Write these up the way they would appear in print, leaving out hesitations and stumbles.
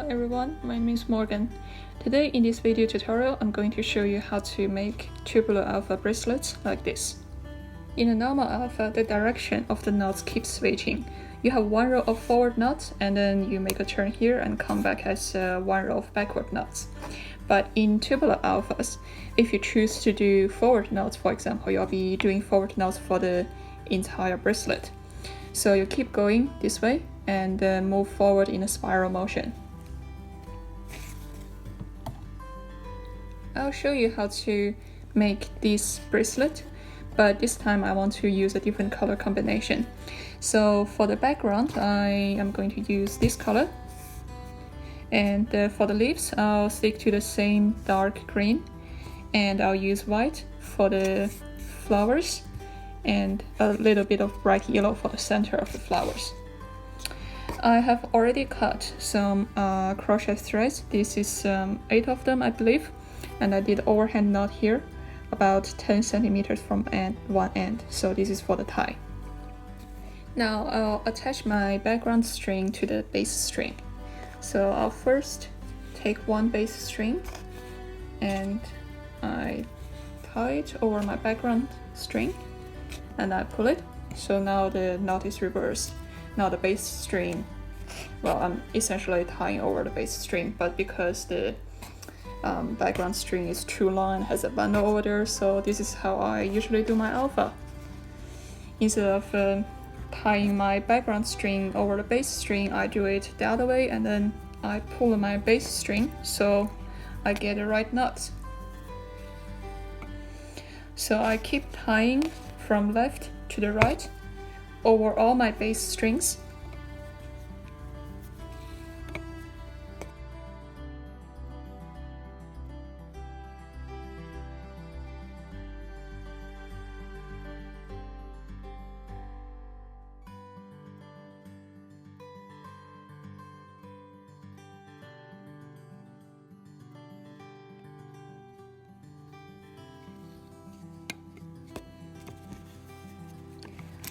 everyone, my name is Morgan. Today in this video tutorial, I'm going to show you how to make tubular alpha bracelets like this. In a normal alpha, the direction of the knots keeps switching. You have one row of forward knots and then you make a turn here and come back as one row of backward knots. But in tubular alphas, if you choose to do forward knots, for example, you'll be doing forward knots for the entire bracelet. So you keep going this way and move forward in a spiral motion. I'll show you how to make this bracelet, but this time I want to use a different color combination. So for the background, I am going to use this color. And for the leaves, I'll stick to the same dark green. And I'll use white for the flowers and a little bit of bright yellow for the center of the flowers. I have already cut some crochet threads. This is 8 of them, I believe. And I did overhand knot here, about 10 centimeters from one end. So this is for the tie. Now I'll attach my background string to the base string. So I'll first take one base string and I tie it over my background string and I pull it. So now the knot is reversed. Now the base string, well, I'm essentially tying over the base string, but because the background string is too long and has a bundle over there, so this is how I usually do my alpha. Instead of tying my background string over the base string, I do it the other way and then I pull my base string so I get the right knots. So I keep tying from left to the right over all my base strings.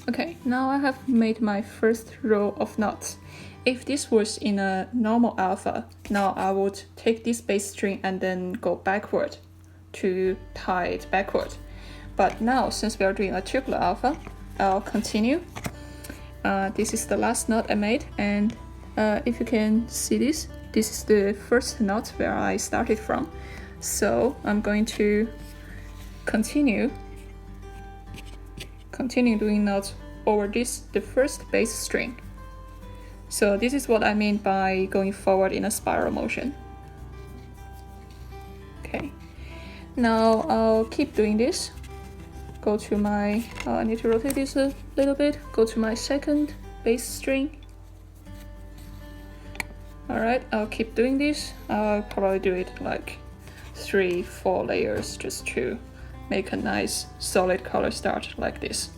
Okay, now I have made my first row of knots. If this was in a normal alpha, now I would take this base string and then go backward to tie it backward. But now, since we are doing a tubular alpha, I'll continue. This is the last knot I made, and if you can see this is the first knot where I started from. So I'm going to continue doing knots over the first base string. So this is what I mean by going forward in a spiral motion. Okay, now I'll keep doing this. Go to my, I need to rotate this a little bit, go to my second base string. Alright, I'll keep doing this. I'll probably do it like 3-4 layers just to make a nice solid color start like this.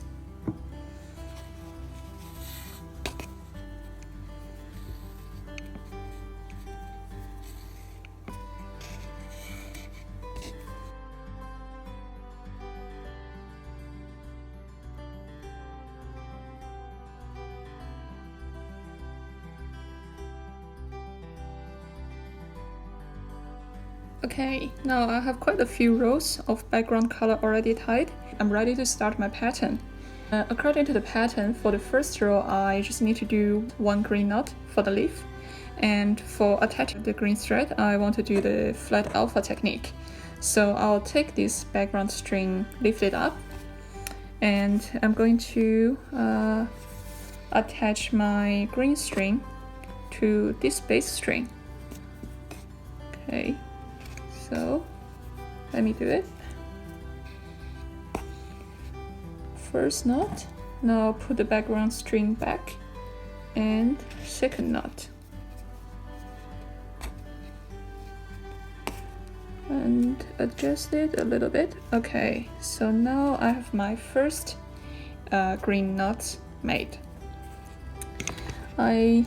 Okay, now I have quite a few rows of background color already tied. I'm ready to start my pattern. According to the pattern, for the first row, I just need to do one green knot for the leaf. And for attaching the green thread, I want to do the flat alpha technique. So I'll take this background string, lift it up, and I'm going to attach my green string to this base string. Okay. So let me do it. First knot, now put the background string back, and second knot. And adjust it a little bit. Okay, so now I have my first green knot made. I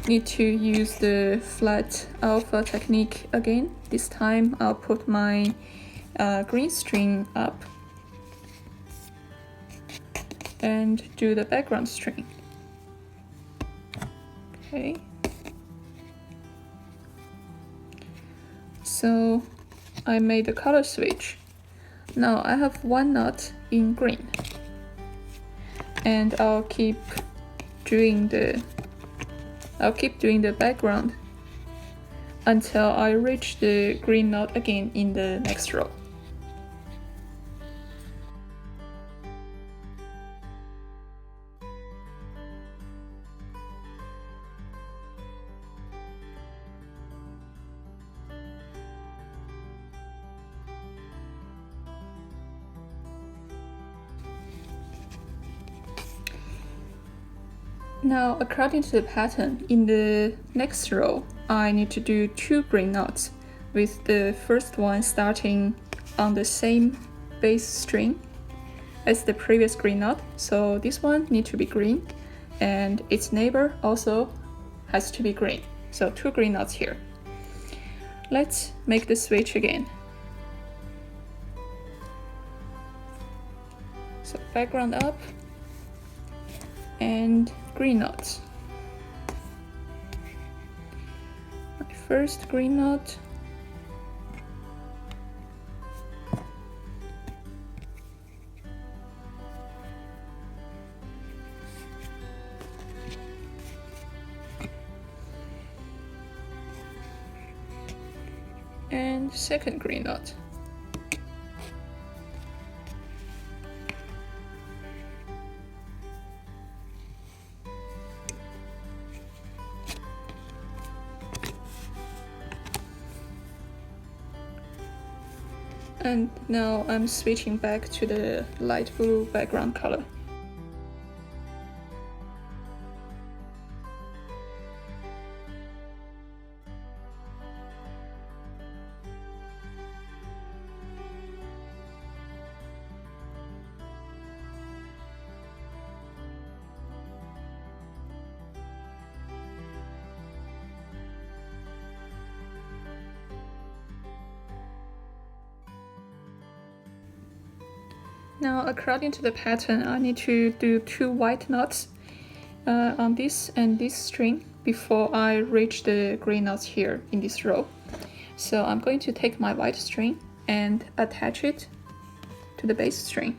need to use the flat alpha technique again. This time I'll put my green string up and do the background string. Okay. So I made the color switch. Now I have one knot in green, and I'll keep doing the background until I reach the green knot again in the next row. Now, according to the pattern, in the next row, I need to do 2 green knots, with the first one starting on the same base string as the previous green knot. So this one needs to be green, and its neighbor also has to be green. So 2 green knots here. Let's make the switch again. So background up, and green knots. My first green knot, and second green knot. And now I'm switching back to the light blue background color. Now, according to the pattern, I need to do 2 white knots on this and this string before I reach the green knots here in this row. So I'm going to take my white string and attach it to the base string.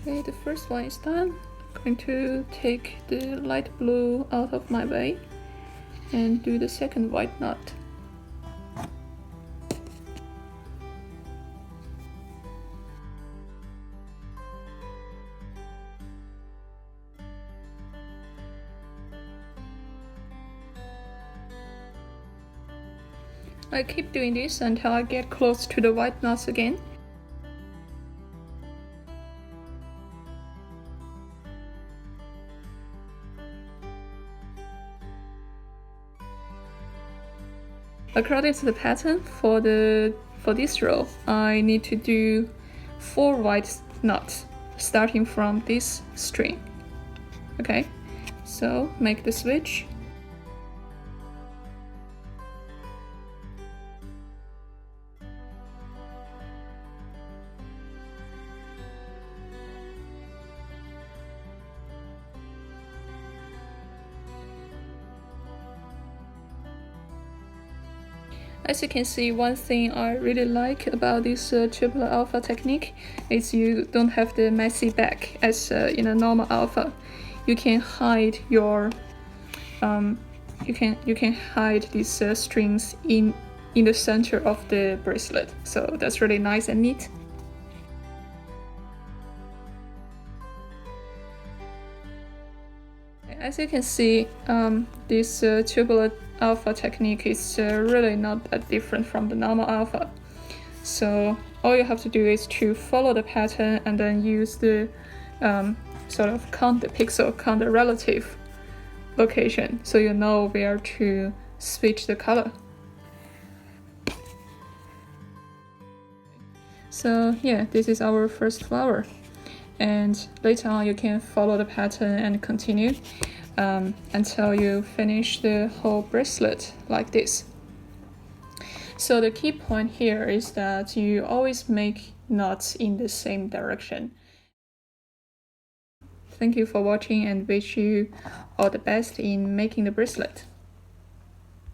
Okay, the first one is done. I'm going to take the light blue out of my way and do the second white knot. I keep doing this until I get close to the white knots again. According to the pattern, for this row, I need to do 4 white knots starting from this string. Okay, so make the switch. As you can see, one thing I really like about this tubular alpha technique is you don't have the messy back as in a normal alpha. You can hide your you can hide these strings in the center of the bracelet. So that's really nice and neat. As you can see, this tubular alpha technique is really not that different from the normal alpha. So all you have to do is to follow the pattern and then use the sort of count the relative location, so you know where to switch the color. So yeah, this is our first flower, and later on you can follow the pattern and continue until you finish the whole bracelet like this. So the key point here is that you always make knots in the same direction. Thank you for watching and wish you all the best in making the bracelet.